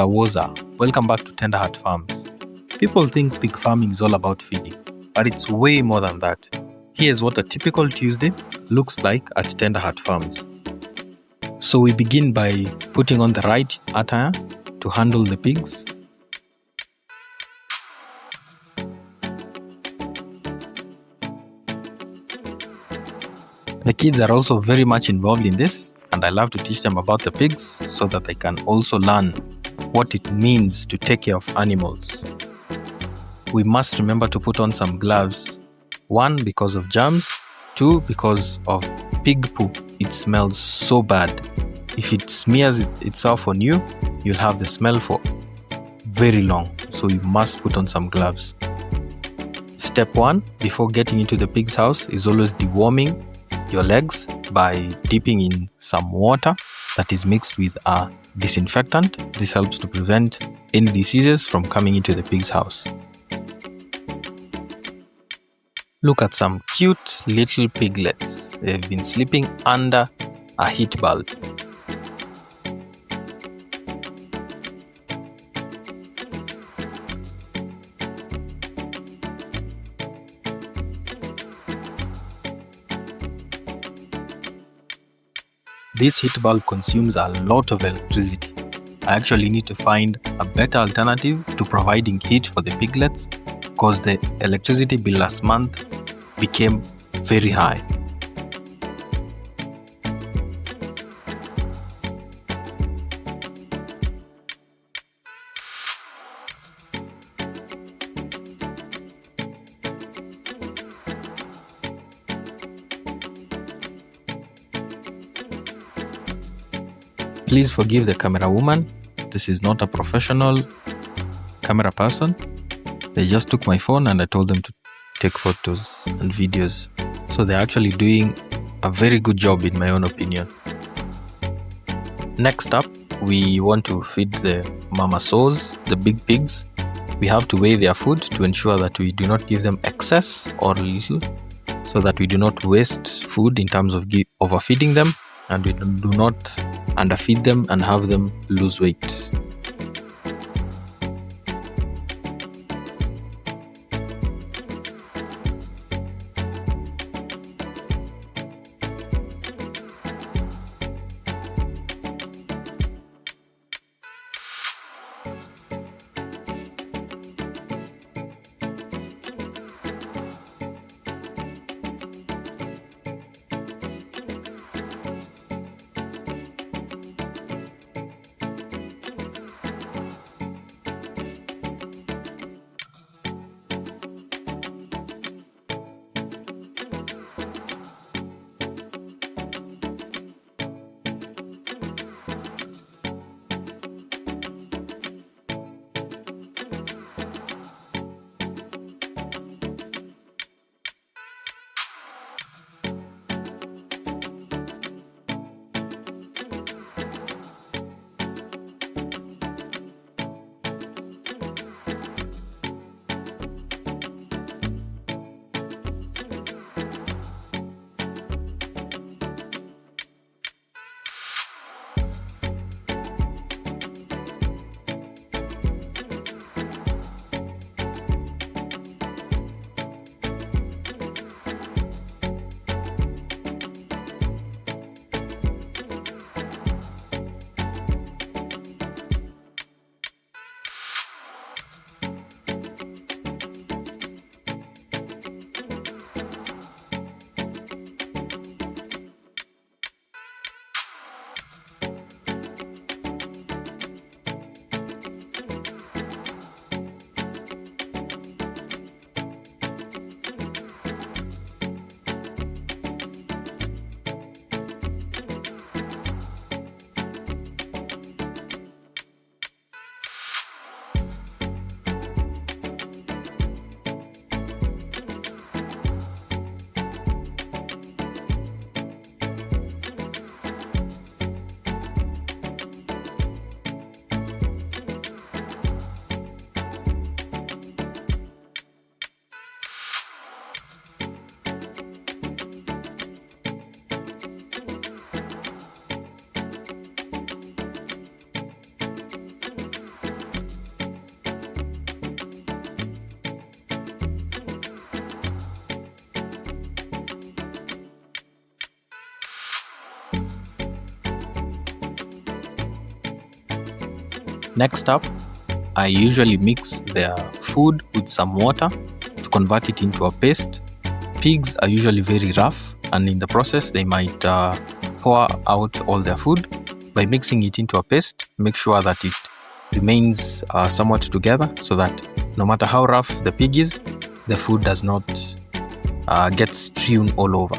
Woza. Welcome back to Tenderheart Farms. People think pig farming is all about feeding, but it's way more than that. Here's what a typical Tuesday looks like at Tenderheart Farms. So we begin by putting on the right attire to handle the pigs. The kids are also very much involved in this, and I love to teach them about the pigs so that they can also learn what it means to take care of animals. We must remember to put on some gloves. 1, because of germs. 2, because of pig poop. It smells so bad. If it smears itself on you, you'll have the smell for very long. So you must put on some gloves. Step 1, before getting into the pig's house, is always deworming your legs by dipping in some water that is mixed with a disinfectant. This helps to prevent any diseases from coming into the pig's house. Look at some cute little piglets. They've been sleeping under a heat bulb. This heat bulb consumes a lot of electricity. I actually need to find a better alternative to providing heat for the piglets because the electricity bill last month became very high. Please forgive the camera woman. This is not a professional camera person. They just took my phone and I told them to take photos and videos. So they're actually doing a very good job in my own opinion. Next up, we want to feed the mama sows, the big pigs. We have to weigh their food to ensure that we do not give them excess or little, so that we do not waste food in terms of overfeeding them, and we do not underfeed them and have them lose weight. Next up, I usually mix their food with some water to convert it into a paste. Pigs are usually very rough, and in the process they might pour out all their food. By mixing it into a paste, make sure that it remains somewhat together, so that no matter how rough the pig is, the food does not get strewn all over.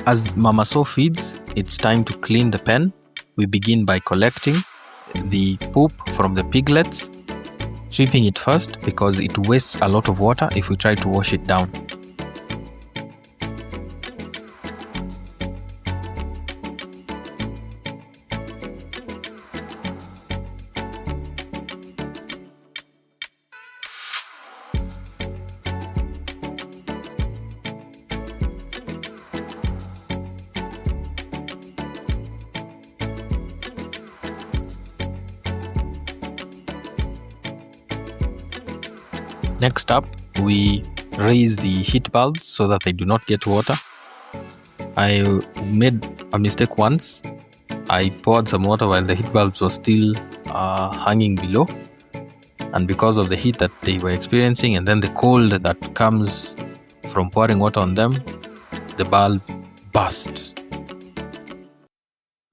As Mama So feeds, it's time to clean the pen. We begin by collecting the poop from the piglets, stripping it first because it wastes a lot of water if we try to wash it down. Next up, we raise the heat bulbs so that they do not get water. I made a mistake once. I poured some water while the heat bulbs were still hanging below, and because of the heat that they were experiencing and then the cold that comes from pouring water on them, the bulb burst.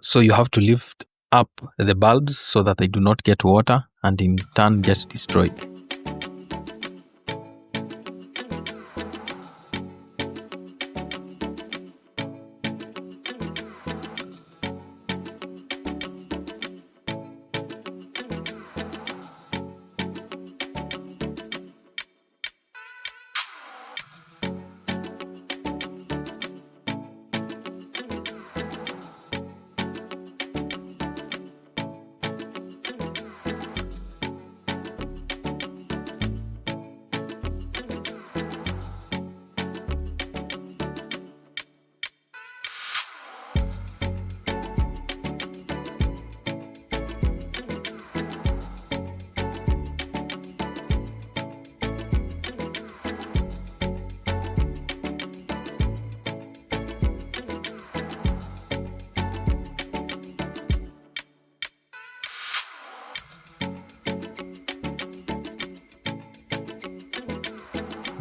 So you have to lift up the bulbs so that they do not get water and in turn get destroyed.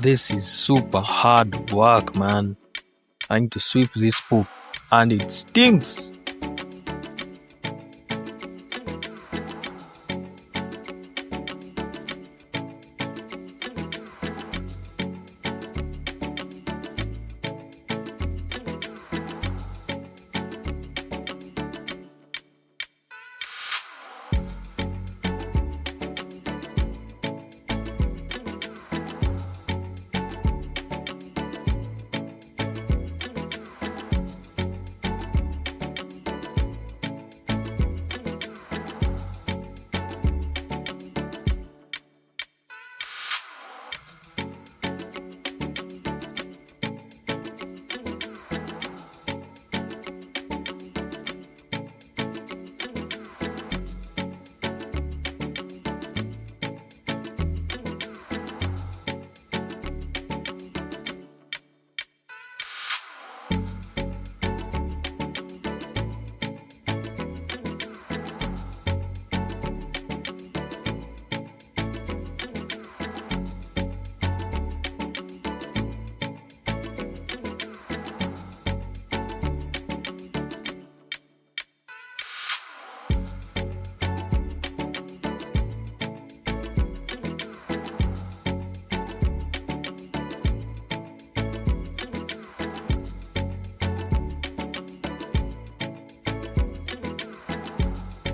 This is super hard work, man. Trying to sweep this poop, and it stinks.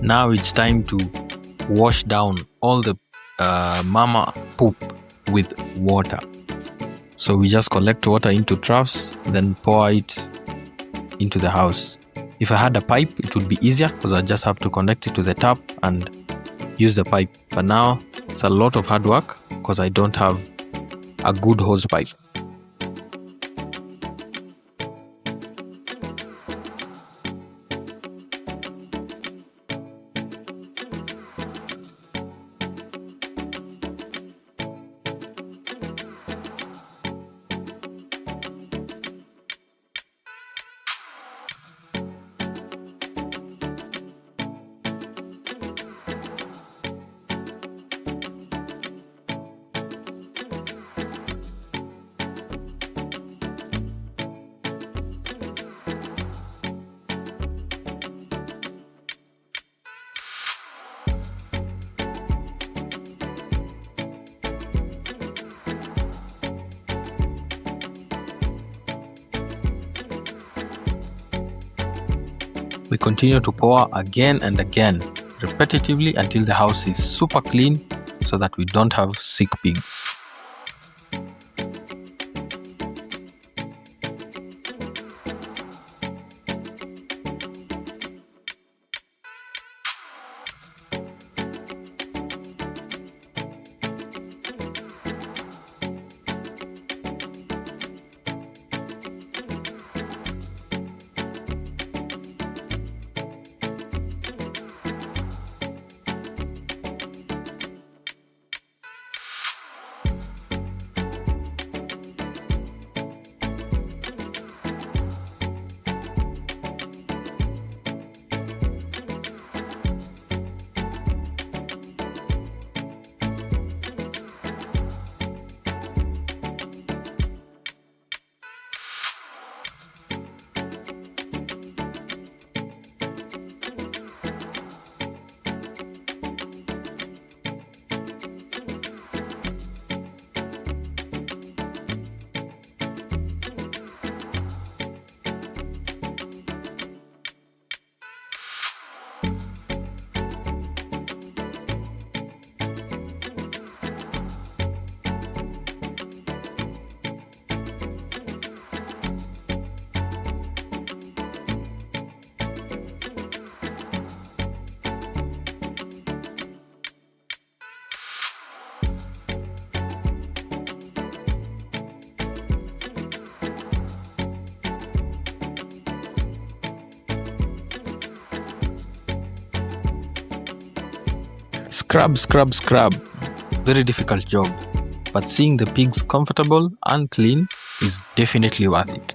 Now it's time to wash down all the mama poop with water. So we just collect water into troughs, then pour it into the house. If I had a pipe, it would be easier because I just have to connect it to the tap and use the pipe. But now it's a lot of hard work because I don't have a good hose pipe. We continue to pour again and again, repetitively until the house is super clean so that we don't have sick pigs. Scrub, scrub, scrub. Very difficult job, but seeing the pigs comfortable and clean is definitely worth it.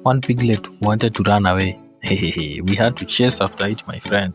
One piglet wanted to run away. We had to chase after it, my friend.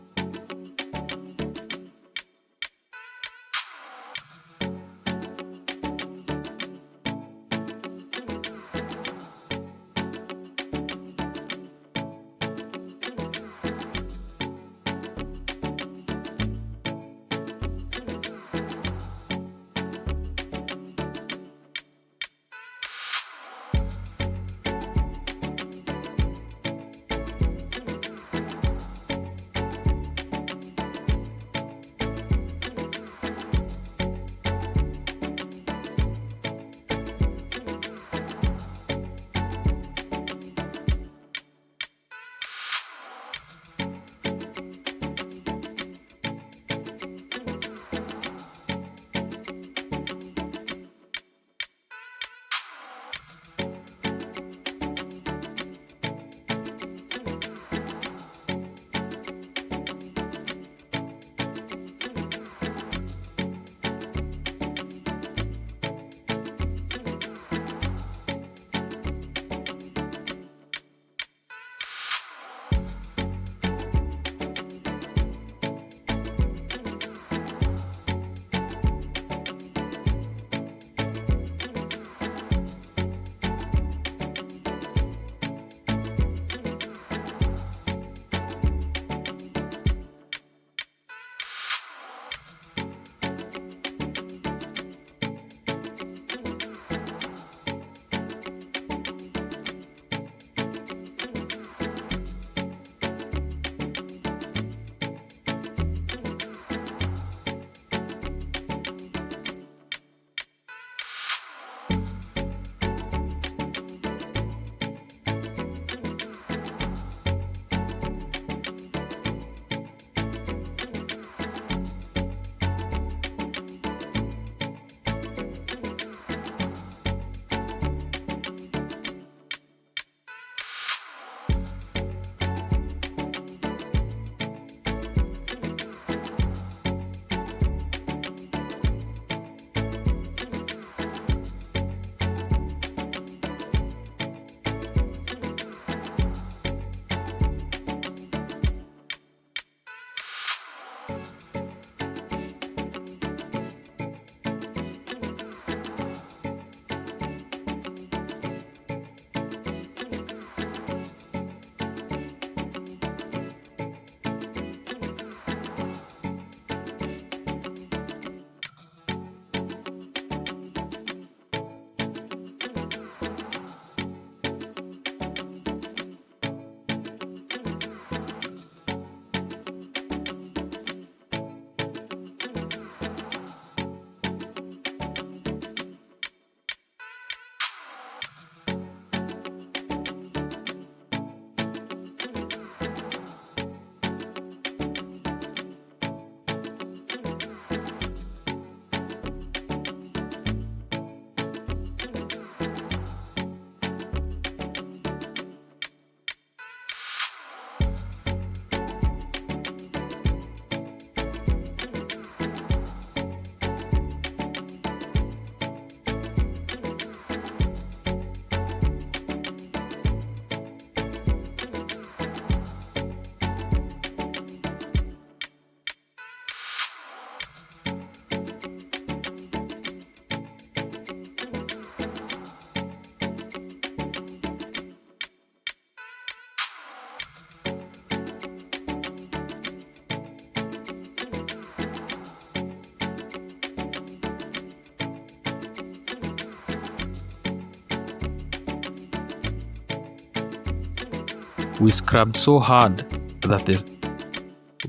We scrubbed so hard that the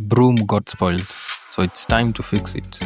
broom got spoiled, so it's time to fix it.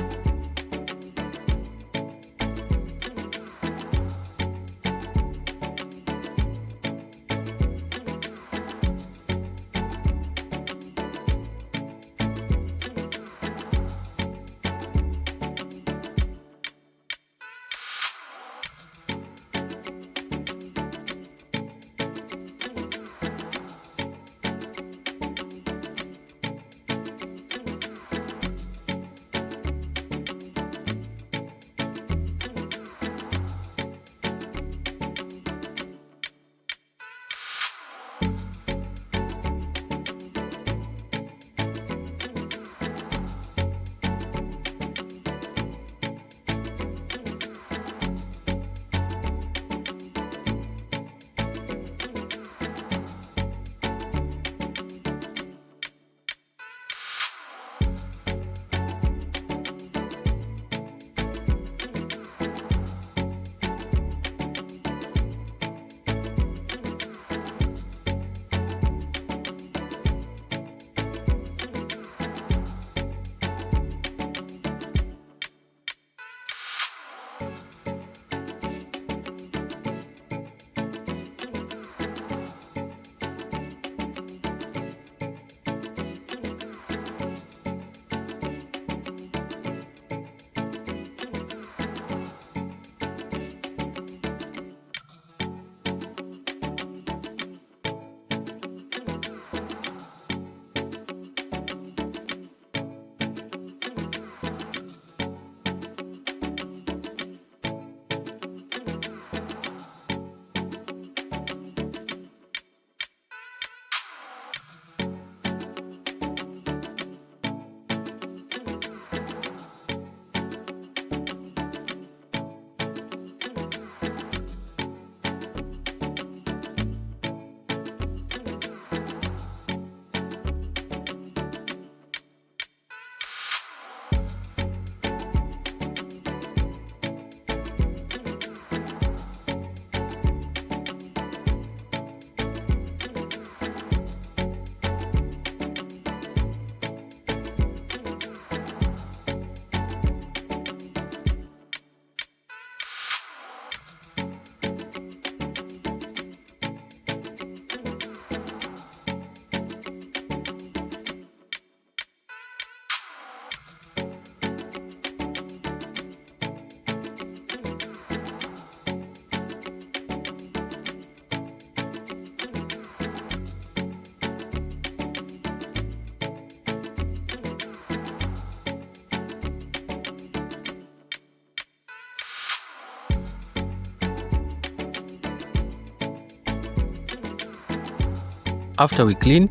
After we clean,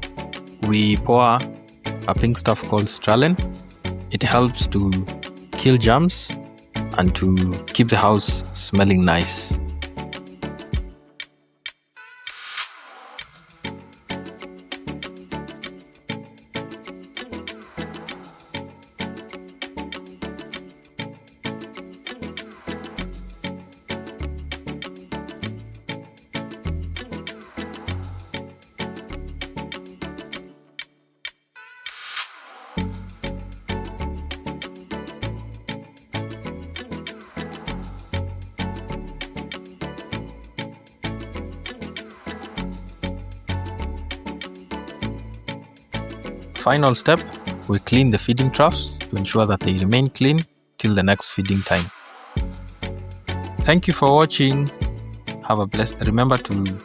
we pour a pink stuff called Stralen. It helps to kill germs and to keep the house smelling nice. Final step, we clean the feeding troughs to ensure that they remain clean till the next feeding time. Thank you for watching. Have a blessed. Remember to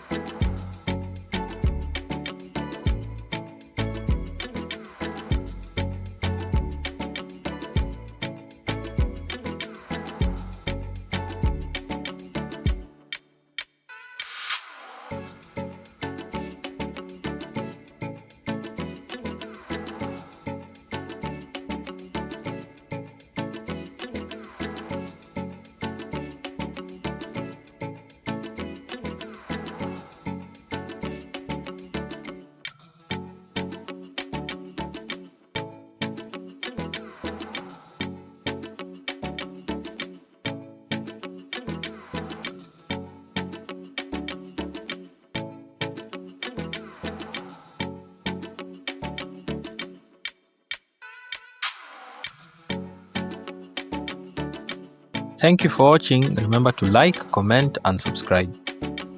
Thank you for watching. Remember to like, comment, and subscribe.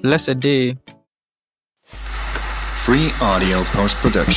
Blessed day. Free audio post-production.